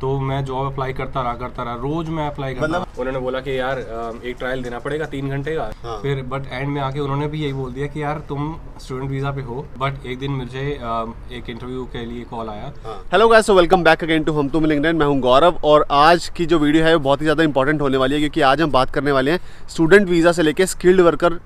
तो मैं job apply करता रहा, रोज मैं अप्लाई करता रहा। उन्होंने बोला कि यार एक ट्रायल देना पड़ेगा 3 घंटे का। फिर बट एंड में आके उन्होंने भी यही बोल दिया कि यार तुम स्टूडेंट वीजा पे हो। बट एक दिन मुझे एक इंटरव्यू के लिए कॉल आया। Hello guys, so welcome back again to हम टू लिंक्डइन। मैं हूं गौरव और आज की जो वीडियो है वो बहुत ही ज़्यादा इंपॉर्टेंट होने वाली है, क्योंकि आज हम बात करने वाले हैं स्टूडेंट वीज़ा से लेके स्किल्ड वर्कर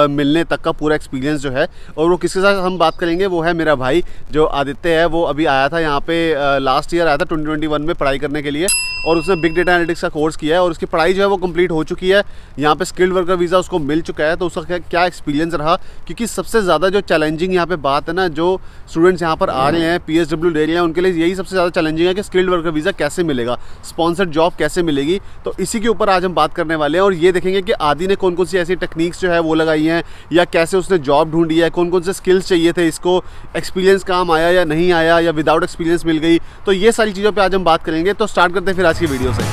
मिलने तक का पूरा एक्सपीरियंस जो है। और वो किसके साथ हम बात करेंगे, वो है मेरा भाई जो आदित्य है। वो अभी आया था यहाँ पे, लास्ट ईयर आया था 2021 में पढ़ाई करने के लिए, और उसने बिग डेटा एनालिटिक्स का कोर्स किया है और उसकी पढ़ाई जो है वो कंप्लीट हो चुकी है। यहाँ पे स्किल्ड वर्कर वीज़ा उसको मिल चुका है। तो उसका क्या एक्सपीरियंस रहा, क्योंकि सबसे ज़्यादा जो चैलेंजिंग यहाँ पे बात है ना, जो स्टूडेंट्स यहाँ पर आ रहे हैं, PSW ले रहे हैं, उनके लिए यही सबसे ज़्यादा चैलेंजिंग है कि स्किल्ड वर्कर वीज़ा कैसे मिलेगा, स्पॉन्सर्ड जॉब कैसे मिलेगी। तो इसी के ऊपर आज हम बात करने वाले हैं और ये देखेंगे कि आदि ने कौन कौन सी ऐसी टेक्निक्स जो है वो लगाई हैं, या कैसे उसने जॉब ढूंढी है, कौन कौन से स्किल्स चाहिए थे, इसको एक्सपीरियंस काम आया या नहीं आया, या विदाउट एक्सपीरियंस मिल गई। तो ये सारी चीज़ों पर आज हम बात करेंगे। तो स्टार्ट करते हैं फिर आज की वीडियो से।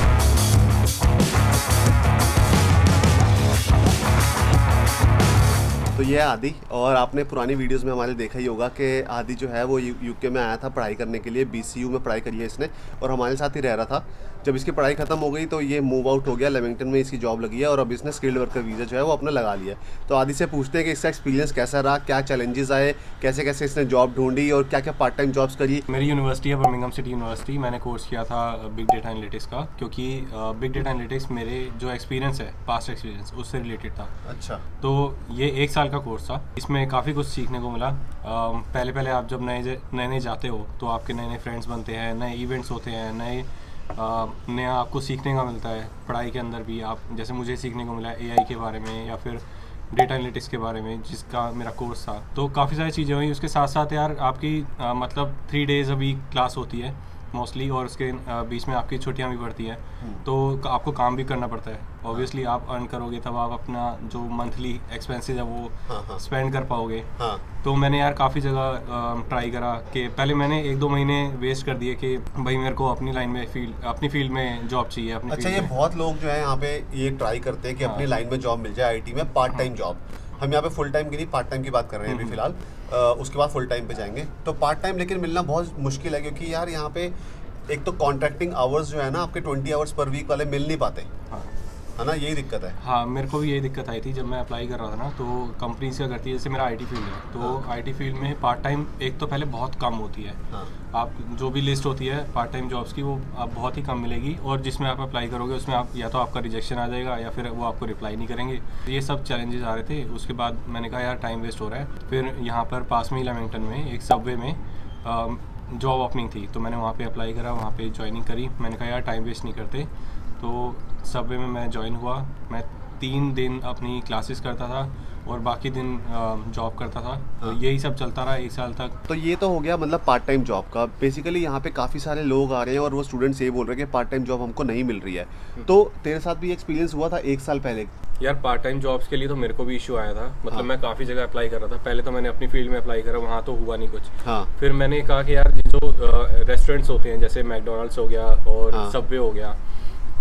तो ये है आदि, और आपने पुरानी वीडियोस में हमारे देखा ही होगा कि आदि जो है वो यूके में आया था पढ़ाई करने के लिए। BCU में पढ़ाई करी है इसने और हमारे साथ ही रह रहा था। जब इसकी पढ़ाई खत्म हो गई तो ये मूव आउट हो गया, लेमिंगटन में इसकी जॉब लगी है और अब इसने स्किल्ड वर्कर वीज़ा जो है वो अपना लगा लिया है। तो आदि से पूछते हैं कि इसका एक्सपीरियंस कैसा रहा, क्या चैलेंजेस आए, कैसे कैसे इसने जॉब ढूंढी और क्या क्या पार्ट टाइम जॉब्स करी। मेरी यूनिवर्सिटी है बर्मिंघम सिटी यूनिवर्सिटी। मैंने कोर्स किया था बिग डेटा एनालिटिक्स का, क्योंकि बिग डेटा एनालिटिक्स मेरे जो एक्सपीरियंस है, पास्ट एक्सपीरियंस, उससे रिलेटेड था। अच्छा। तो ये 1 साल का कोर्स था। इसमें काफ़ी कुछ सीखने को मिला। पहले आप जब नए जाते हो तो आपके नए फ्रेंड्स बनते हैं, नए इवेंट्स होते हैं, नया आपको सीखने का मिलता है। पढ़ाई के अंदर भी आप, जैसे मुझे सीखने को मिला AI के बारे में या फिर डेटा एनालिटिक्स के बारे में, जिसका मेरा कोर्स था। तो काफ़ी सारी चीज़ें हुई। उसके साथ साथ यार आपकी मतलब 3 डेज़ अभी क्लास होती है मोस्टली, और उसके बीच में आपकी छुट्टियां भी पड़ती हैं। तो आपको काम भी करना पड़ता है। ऑब्वियसली आप अर्न करोगे तब आप अपना जो मंथली एक्सपेंसेस है वो स्पेंड कर पाओगे। तो मैंने यार काफ़ी जगह ट्राई करा कि पहले मैंने 1-2 महीने वेस्ट कर दिए कि भाई मेरे को अपनी लाइन में अपनी फील्ड में जॉब चाहिए। अच्छा, ये बहुत लोग जो है यहाँ पे ये ट्राई करते हैं कि अपनी लाइन में जॉब मिल जाए, IT में पार्ट टाइम जॉब। हम यहाँ पे फुल टाइम की नहीं, पार्ट टाइम की बात कर रहे हैं अभी फिलहाल। उसके बाद फुल टाइम पे जाएंगे। तो पार्ट टाइम लेकिन मिलना बहुत मुश्किल है, क्योंकि यार यहाँ पे एक तो कॉन्ट्रैक्टिंग आवर्स जो है ना आपके 20 आवर्स पर वीक वाले मिल नहीं पाते, है ना, यही दिक्कत है। हाँ, मेरे को भी यही दिक्कत आई थी जब मैं अप्लाई कर रहा था ना। तो कंपनी क्या करती है, जैसे मेरा IT फील्ड है, तो IT फील्ड में पार्ट टाइम एक तो पहले बहुत कम होती है। आप जो भी लिस्ट होती है पार्ट टाइम जॉब्स की, वो आप बहुत ही कम मिलेगी, और जिसमें आप अप्लाई करोगे उसमें आप या तो आपका रिजेक्शन आ जाएगा या फिर वो आपको रिप्लाई नहीं करेंगे। ये सब चैलेंजेस आ रहे थे। उसके बाद मैंने कहा यार टाइम वेस्ट हो रहा है। फिर यहाँ पर पास में ही लेमिंगटन में एक सबवे में जॉब ओपनिंग थी, तो मैंने वहाँ पे अप्लाई करा, वहाँ पे ज्वाइनिंग करी। मैंने कहा यार टाइम वेस्ट नहीं करते। तो सबवे में मैं ज्वाइन हुआ। मैं 3 दिन अपनी क्लासेस करता था और बाकी दिन जॉब करता था। तो यही सब चलता रहा 1 साल तक। तो ये तो हो गया मतलब पार्ट टाइम जॉब का। बेसिकली यहाँ पे काफ़ी सारे लोग आ रहे हैं और वो स्टूडेंट्स ये बोल रहे हैं कि पार्ट टाइम जॉब हमको नहीं मिल रही है। तो तेरे साथ भी एक्सपीरियंस हुआ था 1 साल पहले? यार पार्ट टाइम जॉब्स के लिए तो मेरे को भी इशू आया था। मतलब मैं काफ़ी जगह अप्लाई कर रहा था। पहले तो मैंने अपनी फील्ड में अप्लाई करा, वहाँ तो हुआ नहीं कुछ। फिर मैंने कहा कि यार जो रेस्टोरेंट्स होते हैं, जैसे मैकडोनल्ड्स हो गया और सबवे हो गया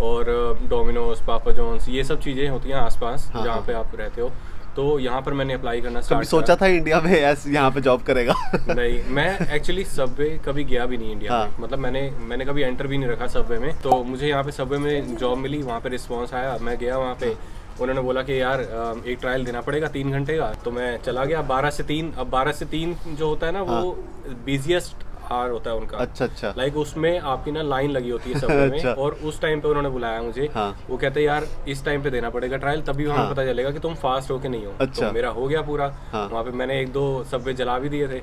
और डोमिनोज, पापा जॉन्स, ये सब चीज़ें होती हैं आसपास जहाँ पे आप रहते हो। तो यहाँ पर मैंने अप्लाई करना स्टार्ट किया। सोचा था इंडिया में यहाँ पे जॉब करेगा? नहीं, मैं एक्चुअली सबवे कभी गया भी नहीं इंडिया में। मतलब मैंने कभी एंटर भी नहीं रखा सबवे में। तो मुझे यहाँ पे सबवे में जॉब मिली, वहाँ पे रिस्पॉन्स आया, मैं गया वहाँ पे। उन्होंने बोला कि यार एक ट्रायल देना पड़ेगा 3 घंटे का। तो मैं चला गया 12 से 3। अब 12 से 3 जो होता है ना, वो बिजिएस्ट आवर होता है उनका। अच्छा। लाइक उसमें आपकी ना लाइन लगी होती है सबवे में। और उस टाइम पे उन्होंने बुलाया मुझे। वो कहते हैं यार इस टाइम पे देना पड़ेगा ट्रायल, तभी हमें पता चलेगा कि तुम फास्ट हो कि नहीं हो। तो मेरा हो गया पूरा। वहाँ पे मैंने 1-2 सबवे जला भी दिए थे।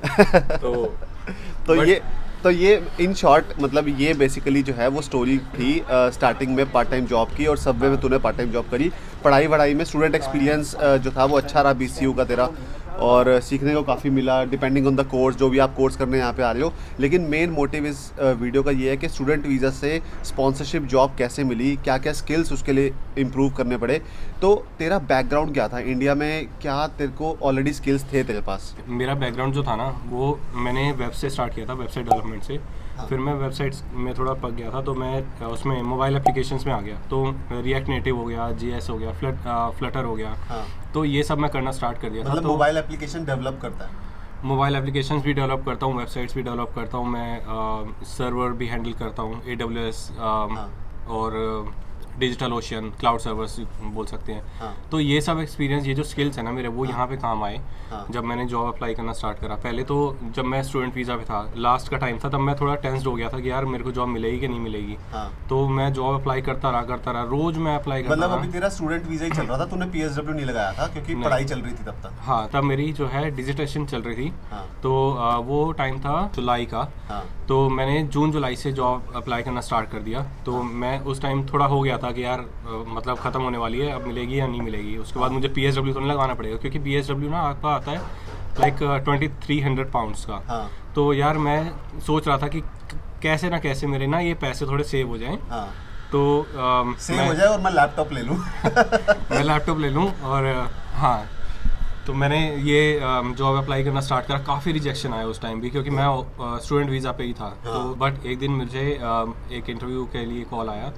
तो ये इन शॉर्ट मतलब ये बेसिकली जो है वो स्टोरी थी स्टार्टिंग में पार्ट टाइम जॉब की, और सबवे में तूने पार्ट टाइम जॉब करी। पढ़ाई में स्टूडेंट एक्सपीरियंस जो था वो अच्छा रहा BCU का तेरा, और सीखने को काफ़ी मिला डिपेंडिंग ऑन द कोर्स, जो भी आप कोर्स करने यहाँ पे आ रहे हो। लेकिन मेन मोटिव इस वीडियो का ये है कि स्टूडेंट वीज़ा से स्पॉन्सरशिप जॉब कैसे मिली, क्या क्या स्किल्स उसके लिए इम्प्रूव करने पड़े। तो तेरा बैकग्राउंड क्या था इंडिया में, क्या तेरे को ऑलरेडी स्किल्स थे तेरे पास? मेरा बैकग्राउंड जो था ना, वो मैंने वेब से स्टार्ट किया था, वेबसाइट डेवलपमेंट से। फिर मैं वेबसाइट्स में थोड़ा पक गया था, तो मैं उसमें मोबाइल एप्लीकेशंस में आ गया। तो रिएक्ट नेटिव हो गया, JS हो गया, फ्लटर हो गया। तो ये सब मैं करना स्टार्ट कर दिया था। मतलब मोबाइल एप्लीकेशन डेवलप करता है? मोबाइल एप्लीकेशंस भी डेवलप करता हूँ, वेबसाइट्स भी डेवलप करता हूँ, मैं सर्वर भी हैंडल करता हूँ, AWS और डिजिटल ओशियन क्लाउड सर्वर्स बोल सकते हैं। हाँ। तो ये सब एक्सपीरियंस, ये जो स्किल्स है ना मेरे, वो यहाँ पे काम आए हाँ। जब मैंने जॉब अप्लाई करना स्टार्ट करा। पहले तो जब मैं स्टूडेंट वीज़ा पे था, लास्ट का टाइम था, तब मैं थोड़ा टेंस्ड हो गया था कि यार मेरे को जॉब मिलेगी कि नहीं मिलेगी। हाँ। तो मैं जॉब अप्लाई करता रहा, रोज मैं अप्लाई करता मतलब रहा। अभी तेरा स्टूडेंट वीजा ही चल रहा था, तूने PSW नहीं लगाया था क्योंकि पढ़ाई चल रही थी तब तक। हाँ, तब मेरी जो है डिजिटेशन चल रही थी। हाँ। तो वो टाइम था जुलाई का। हाँ। तो मैंने जून जुलाई से जॉब अप्लाई करना स्टार्ट कर दिया। तो मैं उस टाइम थोड़ा हो गया था कि यार मतलब ख़त्म होने वाली है, अब मिलेगी या नहीं मिलेगी। उसके बाद मुझे PSW तो नहीं लगाना पड़ेगा, क्योंकि PSW ना आपका आता है लाइक 2300 पाउंड्स का। हाँ। तो यार मैं सोच रहा था कि कैसे ना कैसे मेरे ना ये पैसे थोड़े सेव हो जाएं। हाँ। तो सेव हो जाए और मैं लैपटॉप ले लूँ। मैं लैपटॉप ले लूँ। और हाँ, तो मैंने ये जॉब अप्लाई करना स्टार्ट करा। काफ़ी रिजेक्शन आया उस टाइम भी, क्योंकि मैं स्टूडेंट वीज़ा पे ही था। तो बट एक दिन मुझे एक इंटरव्यू के लिए कॉल आया।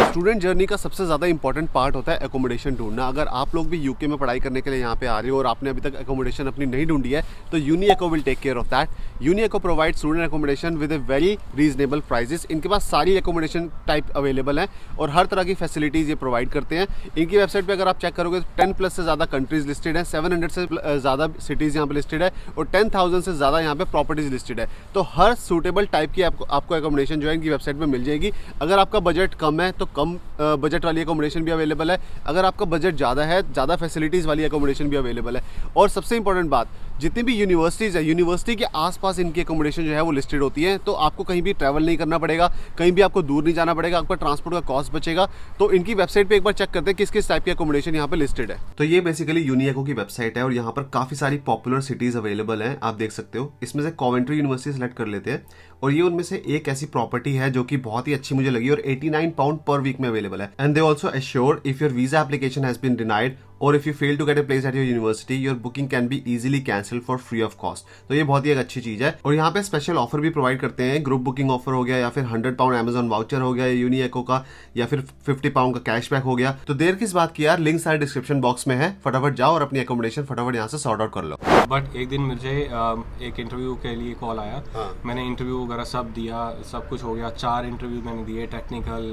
स्टूडेंट जर्नी का सबसे ज़्यादा इंपॉर्टेंट पार्ट होता है एकोमोडेशन ढूंढना। अगर आप लोग भी यूके में पढ़ाई करने के लिए यहाँ पे आ रहे हो और आपने अभी तक एकोमोडेशन अपनी नहीं ढूंढी है, तो UniAcco will take care of that. UniAcco provide student accommodation with a very reasonable prices. इनके पास सारी एकोमोडेशन टाइप अवेलेबल हैं और हर तरह की फैसिलिटीज़ ये प्रोवाइड करते हैं। इनकी वेबसाइट पर अगर आप चेक करोगे, 10+ से ज़्यादा कंट्रीज़ लिस्टेड हैं, 700 से ज़्यादा सिटीज़ यहाँ पे लिस्टेड है और 10,000 से ज़्यादा यहाँ पे प्रॉपर्टीज़ लिस्टेड है। तो हर सूटेबल टाइप की आपको एकोमोडेशन जो है इनकी वेबसाइट पे मिल जाएगी। अगर आपका बजट कम है तो कम बजट वाली एकोमोडेशन भी अवेलेबल है। अगर आपका बजट ज़्यादा है, ज़्यादा फैसिलिटीज़ वाली एकोमोडेशन भी अवेलेबल है। और सबसे इंपॉर्टेंट बात, जितनी भी यूनिवर्सिटीज़ है, यूनिवर्सिटी के आसपास इनकी एकोमोडेशन जो है वो लिस्टेड होती है। तो आपको कहीं भी ट्रैवल नहीं करना पड़ेगा, कहीं भी आपको दूर नहीं जाना पड़ेगा, आपका ट्रांसपोर्ट का कॉस्ट बचेगा। तो इनकी वेबसाइट पे एक बार चेक करते हैं किस किस टाइप की एकोमोडेशन यहाँ पे लिस्टेड है। तो ये बेसिकली यूनिएको की वेबसाइट है और यहाँ पर काफ़ी सारी पॉपुलर सिटीज़ अवेलेबल हैं, आप देख सकते हो। इसमें से कॉवेंट्री यूनिवर्सिटी सेलेक्ट कर लेते हैं और ये उनमें से एक ऐसी प्रॉपर्टी है जो कि बहुत ही अच्छी मुझे लगी और 89 पाउंड पर वीक में अवेलेबल है। And they also assure if your visa application has been denied or if you fail to get a place at your university, your booking can be easily cancel for free of cost. तो ये बहुत ही एक अच्छी चीज है। और यहाँ पे स्पेशल ऑफर भी प्रोवाइड करते हैं। ग्रुप बुकिंग ऑफर हो गया, या फिर 100 पाउंड अमेजॉन वाउचर हो गया यूनिएको का, या फिर 50 पाउंड का कैशबैक हो गया। तो देर किस बात की यार, लिंक सारे डिस्क्रिप्शन बॉक्स में है, फटाफट जाओ और अपनी एकोमोडेशन फटाफट यहाँ से सॉर्ट आउट कर लो। बट एक दिन मुझे एक इंटरव्यू के लिए कॉल आया। मैंने इंटरव्यू वगैरह सब दिया, सब कुछ हो गया। 4 इंटरव्यू मैंने दिए, टेक्निकल,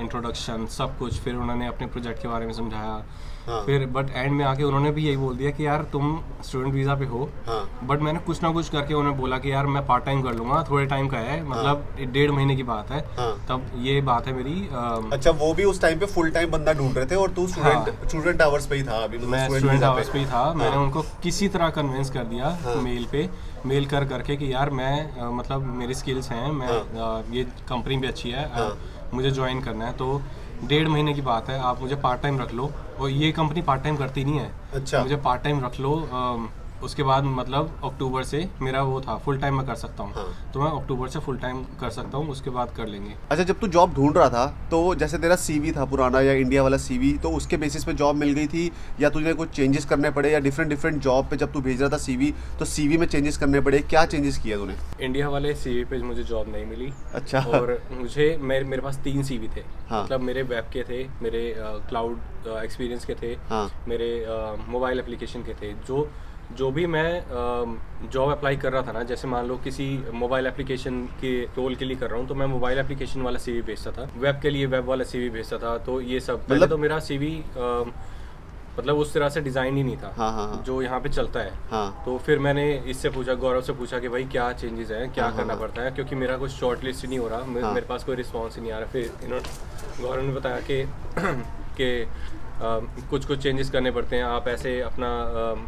इंट्रोडक्शन, सब कुछ। फिर उन्होंने अपने प्रोजेक्ट के बारे में समझाया। फिर बट एंड में आके उन्होंने भी यही बोल दिया कि यार तुम स्टूडेंट वीज़ा पे हो। बट मैंने कुछ ना कुछ करके उन्हें बोला कि यार मैं पार्ट टाइम कर लूँगा, थोड़े टाइम का है, मतलब 1.5 महीने की बात है। तब ये बात है मेरी। अच्छा, वो भी उस टाइम पे फुल टाइम बंदा ढूंढ रहे थे और तू स्टूडेंट आवर्स पे ही था अभी? मैं स्टूडेंट आवर्स पे ही था। मैंने उनको किसी तरह कन्विंस कर दिया मेल करके कि यार मैं मतलब मेरी स्किल्स हैं, मैं ये कंपनी भी अच्छी है, मुझे ज्वाइन करना है। तो 1.5 महीने की बात है, आप मुझे पार्ट टाइम रख लो। और ये कंपनी पार्ट टाइम करती नहीं है। अच्छा। मुझे पार्ट टाइम रख लो। उसके बाद मतलब अक्टूबर से मेरा वो था फुल टाइम मैं कर सकता हूँ। तो मैं अक्टूबर से फुल टाइम कर सकता हूँ, उसके बाद कर लेंगे। अच्छा, जब तू जॉब ढूंढ रहा था तो जैसे तेरा CV था पुराना या इंडिया वाला CV, तो उसके बेसिस पे जॉब मिल गई थी या तुझे कुछ चेंजेस करने पड़े, या डिफरेंट जॉब पे जब तू भेज रहा था CV तो CV में चेंजेस करने पड़े? क्या चेंजेस किया तूने? इंडिया वाले CV पे मुझे जॉब नहीं मिली। अच्छा। और मेरे पास 3 CV थे। मतलब मेरे वेब के थे, मेरे क्लाउड एक्सपीरियंस के थे, मेरे मोबाइल एप्लीकेशन के थे। जो भी मैं जॉब अप्लाई कर रहा था ना, जैसे मान लो किसी मोबाइल एप्लीकेशन के रोल के लिए कर रहा हूँ, तो मैं मोबाइल एप्लीकेशन वाला CV भेजता था, वेब के लिए वेब वाला CV भेजता था। तो ये सब पहले तो मेरा CV मतलब उस तरह से डिज़ाइन ही नहीं था जो यहाँ पे चलता है। तो फिर मैंने इससे पूछा, गौरव से पूछा कि भाई क्या चेंजेस हैं, क्या करना पड़ता है, क्योंकि मेरा कुछ शॉर्ट लिस्ट ही नहीं हो रहा, मेरे पास कोई रिस्पॉन्स ही नहीं आ रहा। फिर गौरव ने बताया कि कुछ चेंजेस करने पड़ते हैं। आप ऐसे अपना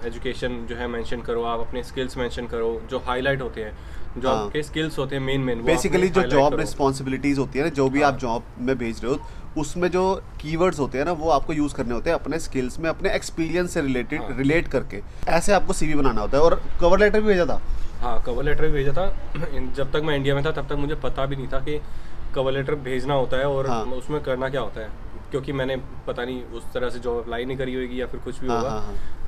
एजुकेशन जो है मेंशन करो, आप अपने स्किल्स मेंशन करो, जो हाईलाइट होते हैं, जो आपके स्किल्स होते हैं मेन बेसिकली जो जॉब रिस्पॉन्सिबिलिटीज होती है ना, जो भी आप जॉब में भेज रहे हो, उसमें जो कीवर्ड्स होते हैं ना, वो आपको यूज करने होते हैं अपने स्किल्स में, अपने एक्सपीरियंस से रिलेट करके। ऐसे आपको CV बनाना होता है। और कवर लेटर भी भेजा था? हाँ, कवर लेटर भी भेजा था। जब तक मैं इंडिया में था तब तक मुझे पता भी नहीं था कि कवर लेटर भेजना होता है और उसमें करना क्या होता है, क्योंकि मैंने पता नहीं उस तरह से जॉब अप्लाई नहीं करी होगी या फिर कुछ भी होगा।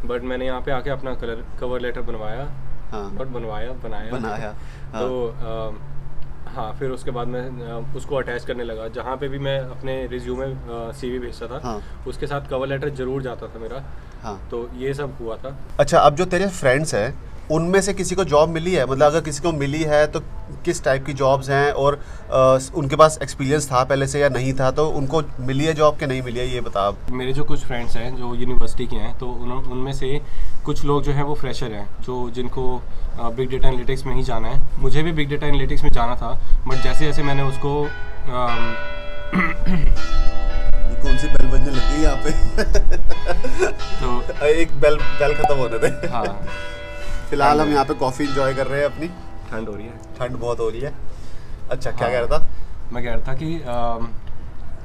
बट मैंने यहाँ पे आके अपना कवर लेटर बनवाया और बनाया। तो हाँ, फिर उसके बाद मैं उसको अटैच करने लगा। जहाँ पे भी मैं अपने रिज्यूमे CV भेजता था, उसके साथ कवर लेटर जरूर जाता था मेरा। तो ये सब हुआ था। अच्छा, अब जो तेरे फ्रेंड्स हैं उनमें से किसी को जॉब मिली है? मतलब अगर किसी को मिली है तो किस टाइप की जॉब्स हैं, और उनके पास एक्सपीरियंस था पहले से या नहीं था, तो उनको मिली है जॉब कि नहीं मिली है, ये बता आप। मेरे जो कुछ फ्रेंड्स हैं जो यूनिवर्सिटी के हैं, तो उनमें से कुछ लोग जो हैं वो फ्रेशर हैं, जो जिनको बिग डेटा एनालिटिक्स में ही जाना है। मुझे भी बिग डेटा एनालिटिक्स में जाना था, बट जैसे जैसे मैंने उसको कौन सी बेल बजने लग गई यहाँ पे? तो एक बेल खत्म होने दे। हाँ, फिलहाल हम यहाँ पे कॉफ़ी इंजॉय कर रहे हैं अपनी। ठंड हो रही है। ठंड बहुत हो रही है। अच्छा, क्या हाँ। कह रहा था? मैं कह रहा था कि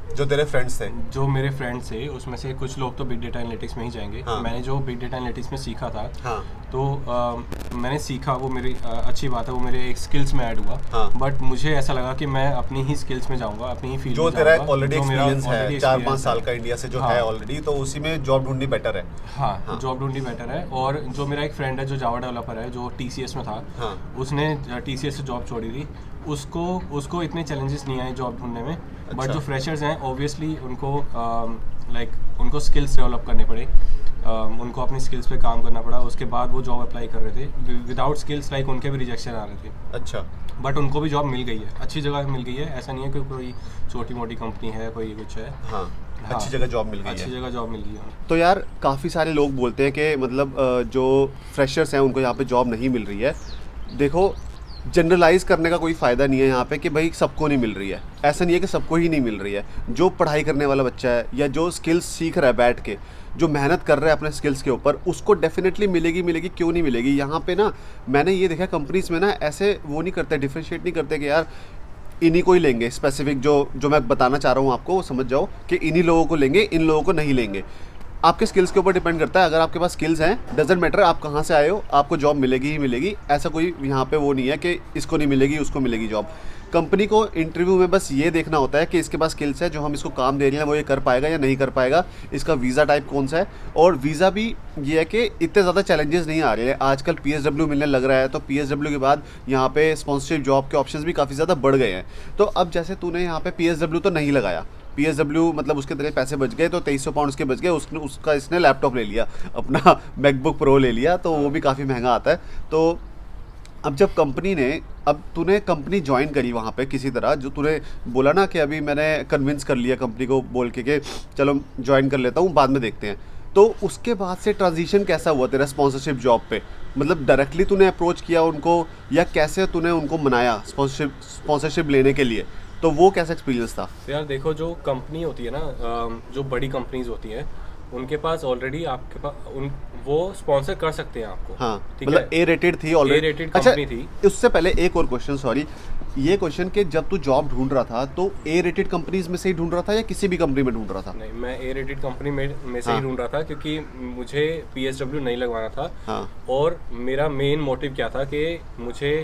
जो तेरे फ्रेंड्स थे। जो मेरे फ्रेंड्स थे उसमें से कुछ लोग तो बिग डेटा एनालिटिक्स में ही जाएंगे। हाँ। मैंने जो बिग डेटा एनालिटिक्स में सीखा था, हाँ। तो मैंने सीखा, वो मेरी अच्छी बात है, वो मेरे एक स्किल्स में ऐड हुआ। हाँ। बट मुझे ऐसा लगा कि मैं अपनी ही स्किल्स में जाऊंगा, अपनी ही फील्ड जो में तेरा जाऊंगा, ऑलरेडी जो मेरा एक्सपीरियंस है, already 4-5 experience साल है। का इंडिया से जो हाँ। है ऑलरेडी, तो उसी में जॉब ढूंढनी बेटर है। हाँ, जॉब ढूंढनी बेटर है। और जो मेरा एक फ्रेंड है जो जावा डेवलपर है, जो TCS में था, हाँ। उसने TCS से जॉब छोड़ी थी। उसको इतने चैलेंजेस नहीं आए जॉब ढूंढने में। बट अच्छा। जो फ्रेशर्स हैं ऑब्वियसली उनको उनको स्किल्स डेवलप करने पड़े, उनको अपनी स्किल्स पे काम करना पड़ा। उसके बाद वो जॉब अप्लाई कर रहे थे। विदाउट स्किल्स उनके भी रिजेक्शन आ रहे थे। अच्छा। बट उनको भी जॉब मिल गई है, अच्छी जगह मिल गई है। ऐसा नहीं है कि कोई छोटी मोटी कंपनी है, कोई कुछ है। हाँ, हाँ, अच्छी जगह जॉब मिल गई अच्छी है। जगह जॉब मिल गई है उन्हें। तो यार काफ़ी सारे लोग बोलते हैं कि मतलब जो फ्रेशर्स हैं उनको यहाँ पे जॉब नहीं मिल रही है। देखो, जनरलाइज करने का कोई फ़ायदा नहीं है यहाँ पे कि भाई सबको नहीं मिल रही है। ऐसा नहीं है कि सबको ही नहीं मिल रही है। जो पढ़ाई करने वाला बच्चा है या जो स्किल्स सीख रहा है बैठ के, जो मेहनत कर रहा है अपने स्किल्स के ऊपर, उसको डेफिनेटली मिलेगी। क्यों नहीं मिलेगी? यहाँ पे ना मैंने ये देखा कंपनीज में ना ऐसे वो नहीं करते, डिफ्रेंशिएट नहीं करते कि यार इन्हीं को ही लेंगे। स्पेसिफिक जो मैं बताना चाह रहा हूँ आपको, वो समझ जाओ कि इन्हीं लोगों को लेंगे, इन लोगों को नहीं लेंगे। आपके स्किल्स के ऊपर डिपेंड करता है। अगर आपके पास स्किल्स हैं, डजेंट मैटर आप कहाँ से आए हो, आपको जॉब मिलेगी ही मिलेगी। ऐसा कोई यहाँ पे वो नहीं है कि इसको नहीं मिलेगी, उसको मिलेगी जॉब। कंपनी को इंटरव्यू में बस ये देखना होता है कि इसके पास स्किल्स है, जो हम इसको काम दे रहे हैं वो ये कर पाएगा या नहीं कर पाएगा, इसका वीज़ा टाइप कौन सा है। और वीज़ा भी ये है कि इतने ज़्यादा चैलेंजेस नहीं आ रहे हैं आजकल। PSW मिलने लग रहा है, तो PSW के बाद यहाँ पे स्पॉन्सरशिप जॉब के ऑप्शंस भी काफ़ी ज़्यादा बढ़ गए हैं। तो अब जैसे तूने यहाँ पे PSW तो नहीं लगाया, PSW मतलब उसके तेरे पैसे बच गए, तो 2300 पाउंड उसके बच गए। उसका इसने लैपटॉप ले लिया, अपना मैकबुक प्रो ले लिया, तो वो भी काफ़ी महंगा आता है। तो अब जब तूने कंपनी ज्वाइन करी वहाँ पे किसी तरह, जो तूने बोला ना कि अभी मैंने कन्विंस कर लिया कंपनी को बोल के चलो ज्वाइन कर लेता हूँ, बाद में देखते हैं। तो उसके बाद से ट्रांजिशन कैसा हुआ तेरा स्पॉन्सरशिप जॉब पे? मतलब डायरेक्टली तूने अप्रोच किया उनको, या कैसे तूने उनको मनाया स्पॉन्सरशिप लेने के लिए? तो वो कैसा एक्सपीरियंस था? तो यार देखो, जो कंपनी होती है ना, जो बड़ी कंपनीज होती हैं, उनके पास ऑलरेडी आपके पास वो स्पॉन्सर कर सकते हैं आपको। हाँ, ठीक मतलब है, A रेटेड थी ऑलरेडी। A-rated अच्छा, कंपनी थी। उससे पहले एक और क्वेश्चन, सॉरी, ये क्वेश्चन कि जब तू जॉब ढूंढ रहा था तो A रेटेड कंपनीज में से ही ढूंढ रहा था या किसी भी कंपनी में ढूंढ रहा था? नहीं, मैं A-rated कंपनी में से हाँ। ही ढूंढ रहा था, क्योंकि मुझे PSW नहीं लगवाना था। हाँ। और मेरा मेन मोटिव क्या था कि मुझे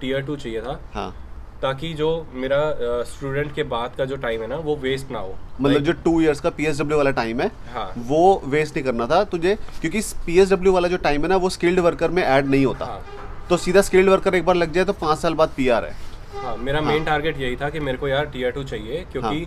Tier 2 चाहिए था, हाँ, ताकि जो मेरा स्टूडेंट के बाद का जो टाइम है ना, वो वेस्ट ना हो। मतलब जो 2 इयर्स का PSW वाला टाइम है, हाँ। वो वेस्ट नहीं करना था तुझे, क्योंकि PSW वाला जो टाइम है ना, वो स्किल्ड वर्कर में ऐड नहीं होता। हाँ। तो सीधा स्किल्ड वर्कर एक बार लग जाए तो 5 साल बाद PR है। हाँ, मेरा मेन टारगेट यही था कि मेरे को यार Tier 2 चाहिए, क्योंकि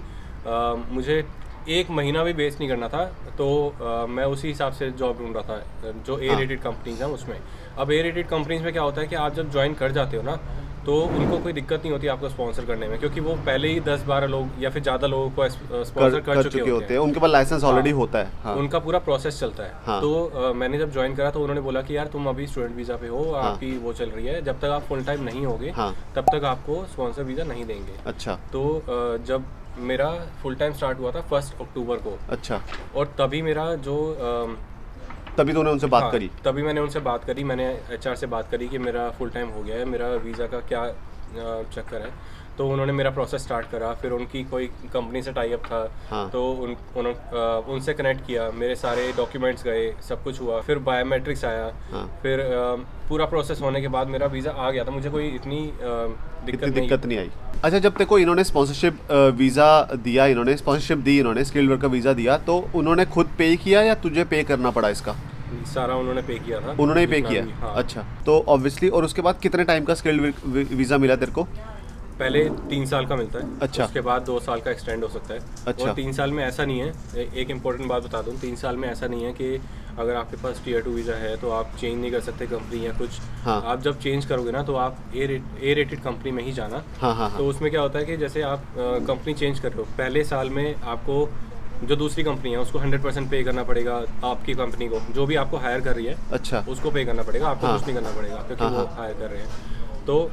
मुझे 1 महीना भी वेस्ट नहीं करना था। तो मैं उसी हिसाब से जॉब ढूंढ रहा था जो A-rated कंपनीज हैं उसमें। अब A-rated कंपनीज में क्या होता है कि आप जब ज्वाइन कर जाते हो ना, तो उनको कोई दिक्कत नहीं होती आपको स्पॉन्सर करने में, क्योंकि वो पहले ही 10-12 लोग या फिर ज़्यादा लोगों को स्पॉन्सर कर चुके होते हैं। उनके पास लाइसेंस ऑलरेडी हाँ। होता है। हाँ। उनका पूरा प्रोसेस चलता है। हाँ। तो मैंने जब ज्वाइन करा तो उन्होंने बोला कि यार तुम अभी स्टूडेंट वीज़ा पे हो, आपकी वो चल रही है, जब तक आप फुल टाइम नहीं होगे हाँ। तब तक आपको स्पॉन्सर वीज़ा नहीं देंगे। अच्छा। तो जब मेरा फुल टाइम स्टार्ट हुआ था 1 अक्टूबर को, अच्छा, और तभी मेरा जो तभी तूने उनसे बात हाँ, करी? तभी मैंने उनसे बात करी, मैंने HR से बात करी कि मेरा फुल टाइम हो गया है, मेरा वीज़ा का क्या चक्कर है। तो उन्होंने मेरा प्रोसेस स्टार्ट करा, फिर उनकी कोई कंपनी से टाई अप था। हाँ। तो उनसे कनेक्ट किया, मेरे सारे डॉक्यूमेंट्स गए, सब कुछ हुआ, फिर बायोमेट्रिक्स आया। हाँ। फिर पूरा प्रोसेस होने के बाद मेरा वीज़ा आ गया था, मुझे कोई इतनी दिक्कत नहीं आई। अच्छा, जब तेको इन्होंने स्पॉन्सरशिप वीज़ा दिया, इन्होंने स्पॉन्सरशिप दी, इन्होंने स्किल्ड वर्कर वीज़ा दिया, तो उन्होंने खुद पे किया या तुझे पे करना पड़ा इसका? सारा उन्होंने पे किया था। उन्होंने ही पे जितना किया? भी, हाँ। अच्छा, तो ऑब्वियसली। और उसके बाद कितने टाइम का स्किल्ड वीज़ा मिला तेरे को? पहले 3 साल का मिलता है। अच्छा। उसके बाद 2 साल का एक्सटेंड हो सकता है। अच्छा। और 3 साल में ऐसा नहीं है, एक इम्पोर्टेंट बात बता दूं, 3 साल में ऐसा नहीं है कि अगर आपके पास Tier 2 वीज़ा है तो आप चेंज नहीं कर सकते कंपनी या कुछ। हाँ। आप जब चेंज करोगे ना तो आप ए रेटेड कंपनी में ही जाना। हाँ हाँ हाँ। तो उसमें क्या होता है कि जैसे आप कंपनी चेंज कर रहे हो, पहले साल में आपको जो दूसरी कंपनी है उसको 100% पे करना पड़ेगा, आपकी कंपनी को जो भी आपको हायर कर रही है अच्छा। उसको पे करना पड़ेगा, आपको हाँ। कुछ नहीं करना पड़ेगा क्योंकि हाँ, वो हाँ। हायर कर रहे हैं। तो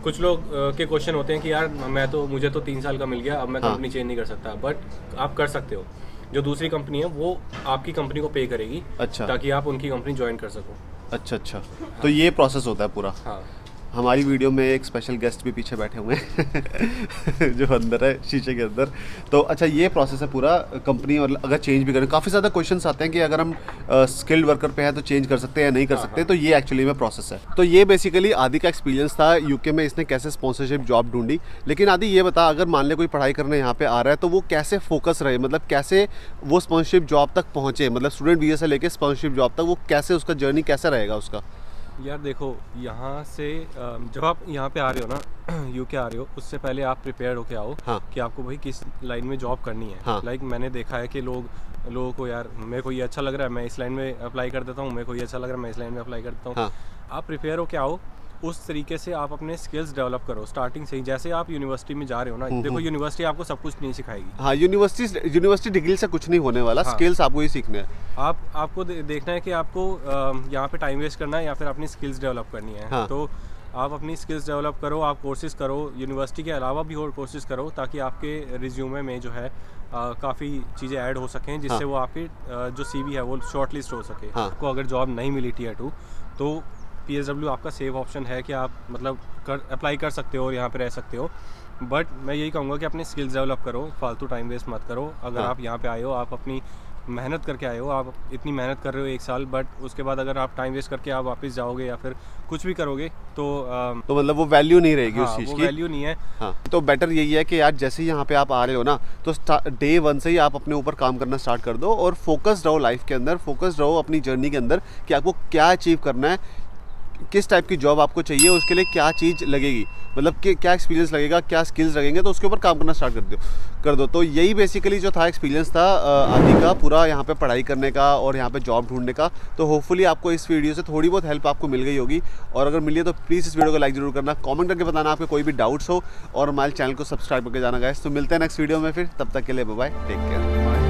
कुछ लोग के क्वेश्चन होते हैं कि यार मुझे तो 3 साल का मिल गया, अब मैं हाँ। कंपनी चेंज नहीं कर सकता। बट आप कर सकते हो, जो दूसरी कंपनी है वो आपकी कंपनी को पे करेगी अच्छा ताकि आप उनकी कंपनी ज्वाइन कर सको। अच्छा अच्छा, तो ये प्रोसेस होता है पूरा। हाँ। हमारी वीडियो में एक स्पेशल गेस्ट भी पीछे बैठे हुए हैं जो अंदर है शीशे के अंदर। तो अच्छा, ये प्रोसेस है पूरा कंपनी, और अगर चेंज भी करें, काफ़ी ज़्यादा क्वेश्चंस आते हैं कि अगर हम स्किल्ड वर्कर पे हैं तो चेंज कर सकते हैं या नहीं कर सकते। तो ये एक्चुअली में प्रोसेस है। तो ये बेसिकली आदि का एक्सपीरियंस था यूके में, इसने कैसे स्पॉन्सरशिप जॉब ढूंढी। लेकिन आदि ये बता, अगर मान ले कोई पढ़ाई करने यहाँ पे आ रहा है तो वो कैसे फोकस रहे, मतलब कैसे वो स्पॉन्सरशिप जॉब तक पहुँचे, मतलब स्टूडेंट वीज़ा से लेकर स्पॉन्सरशिप जॉब तक वो कैसे, उसका जर्नी कैसे रहेगा उसका। यार देखो, यहाँ से जब आप यहाँ पे आ रहे हो ना यूके आ रहे हो, उससे पहले आप प्रिपेयर होके आओ। हाँ। कि आपको भाई किस लाइन में जॉब करनी है। हाँ। लाइक मैंने देखा है कि लोगों को, यार मेरे को ये अच्छा लग रहा है मैं इस लाइन में अप्लाई कर देता हूँ, मेरे को ये अच्छा लग रहा है मैं इस लाइन में अप्लाई कर देता हूँ। हाँ। आप प्रिपेयर होके आओ, उस तरीके से आप अपने स्किल्स डेवलप करो स्टार्टिंग से ही। जैसे आप यूनिवर्सिटी में जा रहे हो ना, देखो यूनिवर्सिटी आपको सब कुछ नहीं सिखाएगी। हाँ, यूनिवर्सिटी डिग्री से कुछ नहीं होने वाला। हाँ। स्किल्स आपको ही सीखने हैं। आपको देखना है कि आपको यहाँ पे टाइम वेस्ट करना है या फिर अपनी स्किल्स डेवलप करनी है। हाँ। तो आप अपनी स्किल्स डेवलप करो, आप कोर्सेज करो, यूनिवर्सिटी के अलावा भी और कोर्सेज करो, ताकि आपके रिज्यूमे में जो है काफ़ी चीज़ें ऐड हो सकें, जिससे हाँ। वो आपकी जो CV है वो शॉर्ट लिस्ट हो सके। हाँ। आपको अगर जॉब नहीं मिली Tier 2 तो PSW आपका सेफ ऑप्शन है कि आप मतलब अप्लाई कर सकते हो और यहाँ पे रह सकते हो। बट मैं यही कहूँगा कि अपनी स्किल्स डेवलप करो, फालतू टाइम वेस्ट मत करो। अगर हाँ। आप यहाँ पे आए हो, आप अपनी मेहनत करके आए हो, आप इतनी मेहनत कर रहे हो 1 साल, बट उसके बाद अगर आप टाइम वेस्ट करके आप वापस जाओगे या फिर कुछ भी करोगे तो मतलब वो वैल्यू नहीं रहेगी हाँ, उस चीज़ वो की। वैल्यू नहीं है। हाँ, तो बेटर यही है कि यार जैसे ही यहाँ पे आप आ रहे हो ना, तो डे 1 से ही आप अपने ऊपर काम करना स्टार्ट कर दो और फोकस्ड रहो लाइफ के अंदर, फोकस्ड रहो अपनी जर्नी के अंदर कि आपको क्या अचीव करना है, किस टाइप की जॉब आपको चाहिए, उसके लिए क्या चीज़ लगेगी, मतलब कि क्या एक्सपीरियंस लगेगा, क्या स्किल्स लगेंगे, तो उसके ऊपर काम करना स्टार्ट कर दो। तो यही बेसिकली जो था एक्सपीरियंस था आदि का पूरा यहाँ पे पढ़ाई करने का और यहाँ पे जॉब ढूंढने का। तो होपफुली आपको इस वीडियो से थोड़ी बहुत हेल्प आपको मिल गई होगी, और अगर मिली है तो प्लीज़ इस वीडियो को लाइक जरूर करना, कमेंट करके बताना आपके कोई भी डाउट्स हो, और हमारे चैनल को सब्सक्राइब करके जाना गाइस। तो मिलते हैं नेक्स्ट वीडियो में फिर, तब तक के लिए बाय बाय, टेक केयर।